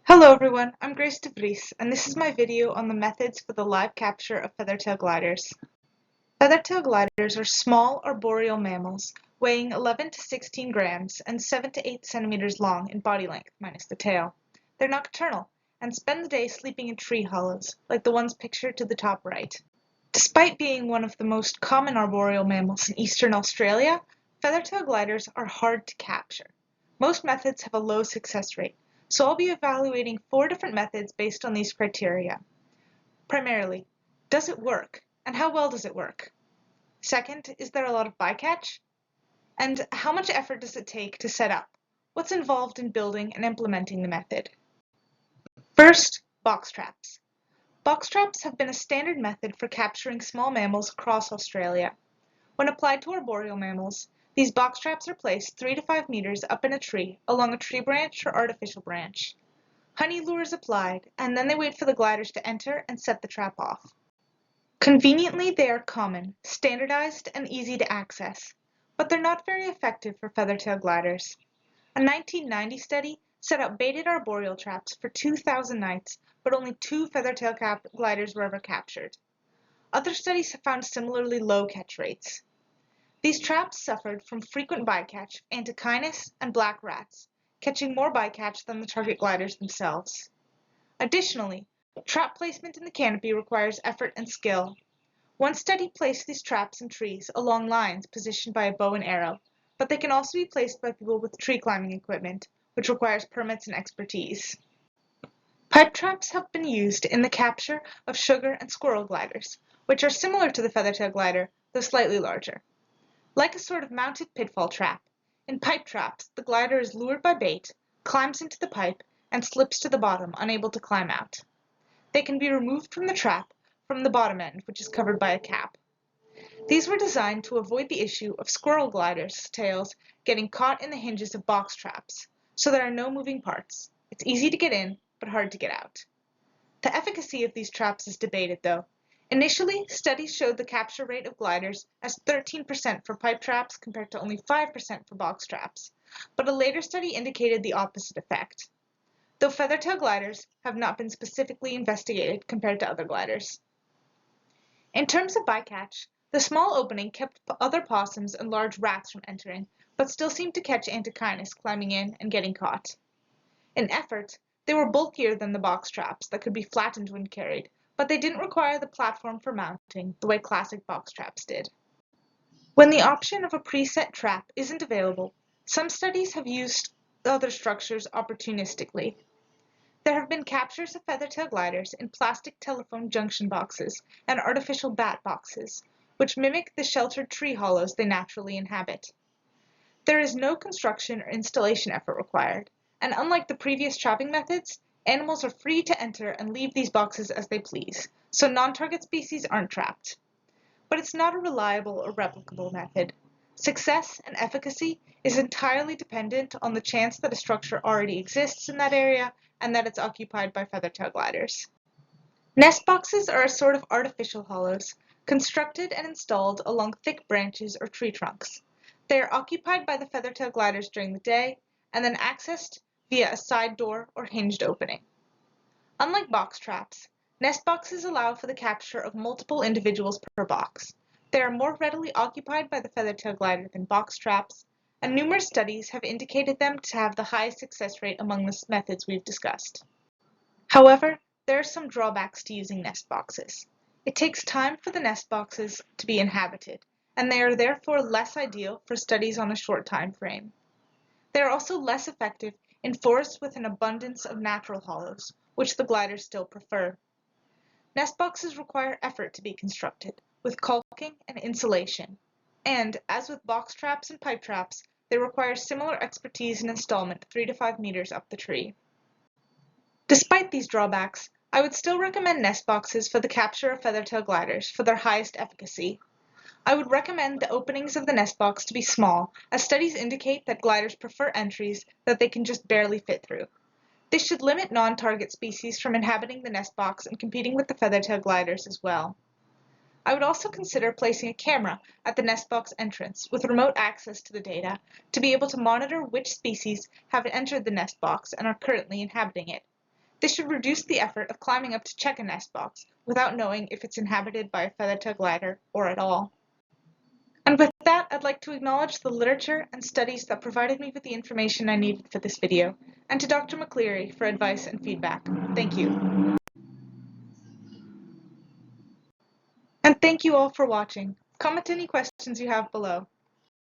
Hello everyone, I'm Grace de Vries, and this is my video on the methods for the live capture of feathertail gliders. Feathertail gliders are small arboreal mammals weighing 11 to 16 grams and 7 to 8 centimeters long in body length minus the tail. They're nocturnal and spend the day sleeping in tree hollows, like the ones pictured to the top right. Despite being one of the most common arboreal mammals in eastern Australia, feathertail gliders are hard to capture. Most methods have a low success rate, so I'll be evaluating 4 different methods based on these criteria. Primarily, does it work, and how well does it work? Second, is there a lot of bycatch? And how much effort does it take to set up? What's involved in building and implementing the method? First, box traps. Box traps have been a standard method for capturing small mammals across Australia. When applied to arboreal mammals, these box traps are placed 3 to 5 meters up in a tree along a tree branch or artificial branch. Honey lure is applied, and then they wait for the gliders to enter and set the trap off. Conveniently, they are common, standardized, and easy to access, but they're not very effective for feathertail gliders. A 1990 study set up baited arboreal traps for 2,000 nights, but only 2 feathertail gliders were ever captured. Other studies have found similarly low catch rates. These traps suffered from frequent bycatch of antechinus and black rats, catching more bycatch than the target gliders themselves. Additionally, trap placement in the canopy requires effort and skill. One study placed these traps in trees along lines positioned by a bow and arrow, but they can also be placed by people with tree climbing equipment, which requires permits and expertise. Pipe traps have been used in the capture of sugar and squirrel gliders, which are similar to the feathertail glider, though slightly larger. Like a sort of mounted pitfall trap, in pipe traps the glider is lured by bait, climbs into the pipe, and slips to the bottom, unable to climb out. They can be removed from the trap from the bottom end, which is covered by a cap. These were designed to avoid the issue of squirrel gliders' tails getting caught in the hinges of box traps, so there are no moving parts. It's easy to get in, but hard to get out. The efficacy of these traps is debated, though. Initially, studies showed the capture rate of gliders as 13% for pipe traps compared to only 5% for box traps, but a later study indicated the opposite effect, though feathertail gliders have not been specifically investigated compared to other gliders. In terms of bycatch, the small opening kept other possums and large rats from entering, but still seemed to catch antechinus climbing in and getting caught. In effort, they were bulkier than the box traps that could be flattened when carried, but they didn't require the platform for mounting the way classic box traps did. When the option of a preset trap isn't available, some studies have used other structures opportunistically. There have been captures of feathertail gliders in plastic telephone junction boxes and artificial bat boxes, which mimic the sheltered tree hollows they naturally inhabit. There is no construction or installation effort required, and unlike the previous trapping methods, animals are free to enter and leave these boxes as they please, so non-target species aren't trapped. But it's not a reliable or replicable method. Success and efficacy is entirely dependent on the chance that a structure already exists in that area and that it's occupied by feathertail gliders. Nest boxes are a sort of artificial hollows, constructed and installed along thick branches or tree trunks. They are occupied by the feathertail gliders during the day and then accessed via a side door or hinged opening. Unlike box traps, nest boxes allow for the capture of multiple individuals per box. They are more readily occupied by the feathertail glider than box traps, and numerous studies have indicated them to have the highest success rate among the methods we've discussed. However, there are some drawbacks to using nest boxes. It takes time for the nest boxes to be inhabited, and they are therefore less ideal for studies on a short time frame. They are also less effective in forests with an abundance of natural hollows, which the gliders still prefer. Nest boxes require effort to be constructed, with caulking and insulation, and, as with box traps and pipe traps, they require similar expertise and installment 3 to 5 meters up the tree. Despite these drawbacks, I would still recommend nest boxes for the capture of feathertail gliders for their highest efficacy. I would recommend the openings of the nest box to be small, as studies indicate that gliders prefer entries that they can just barely fit through. This should limit non-target species from inhabiting the nest box and competing with the feathertail gliders as well. I would also consider placing a camera at the nest box entrance with remote access to the data to be able to monitor which species have entered the nest box and are currently inhabiting it. This should reduce the effort of climbing up to check a nest box without knowing if it's inhabited by a feather-tailed glider or at all. And with that, I'd like to acknowledge the literature and studies that provided me with the information I needed for this video, and to Dr. McCleary for advice and feedback. Thank you. And thank you all for watching. Comment any questions you have below.